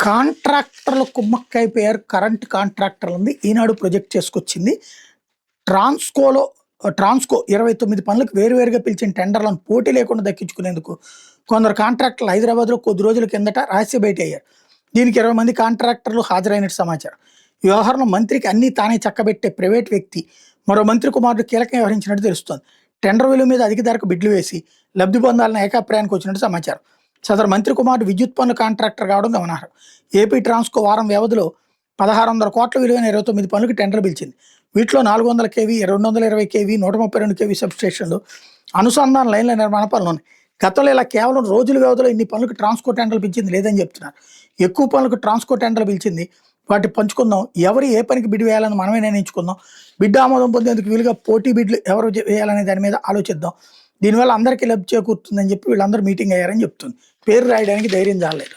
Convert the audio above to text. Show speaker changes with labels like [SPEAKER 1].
[SPEAKER 1] కాంట్రాక్టర్లు కుమ్మక్కైపోయారు. కరెంట్ కాంట్రాక్టర్లు ఉంది ఈనాడు ప్రొజెక్ట్ చేసుకొచ్చింది. ట్రాన్స్కోలో ట్రాన్స్కో 29 పనులకు వేరువేరుగా పిలిచిన టెండర్లను పోటీ లేకుండా దక్కించుకునేందుకు కొందరు కాంట్రాక్టర్లు హైదరాబాద్లో కొద్ది రోజుల కిందట రహస్య భేటీ అయ్యారు. దీనికి 20 మంది కాంట్రాక్టర్లు హాజరైనట్టు సమాచారం. ఈ వ్యవహారంలో మంత్రికి అన్ని తానే చక్కబెట్టే ప్రైవేట్ వ్యక్తి మరో మంత్రి కుమారుడు కీలకం వ్యవహరించినట్టు తెలుస్తోంది. టెండర్ విలువ మీద అధిక ధరకు బిడ్లు వేసి లబ్ధి పొందాలని ఏకాభిప్రాయానికి వచ్చినట్టు సమాచారం. సదరు మంత్రి కుమారుడు విద్యుత్ పన్ను కాంట్రాక్టర్ కావడం గమనార్హం. ఏపీ ట్రాన్స్కో వారం వ్యవధిలో 1600 కోట్ల విలువైన 29 పనులకు టెండర్ పిలిచింది. వీటిలో 400 కేవీ, 220 కేవీ, 132 కేవీ సబ్స్టేషన్లు, అనుసంధాన లైన్ల నిర్మాణ పనులు ఉన్నాయి. గతంలో ఇలా కేవలం రోజుల వ్యవధిలో ఇన్ని పనులకు ట్రాన్స్కో టెండర్లు పిలిచింది లేదని చెప్తున్నారు. ఎక్కువ పనులకు ట్రాన్స్కో టెండర్లు పిలిచింది, వాటి పంచుకుందాం, ఎవరు ఏ పనికి బిడ్ వేయాలని మనమే నిర్ణయించుకుందాం, బిడ్ ఆమోదం పొందేందుకు వీలుగా పోటీ బిడ్లు ఎవరు వేయాలనే దాని మీద ఆలోచిద్దాం, దీనివల్ల అందరికీ లబ్ధి చేకూరుతుందని చెప్పి వీళ్ళందరూ మీటింగ్ అయ్యారని చెప్తుంది. పేరు రాయడానికి ధైర్యం చాలలేదు.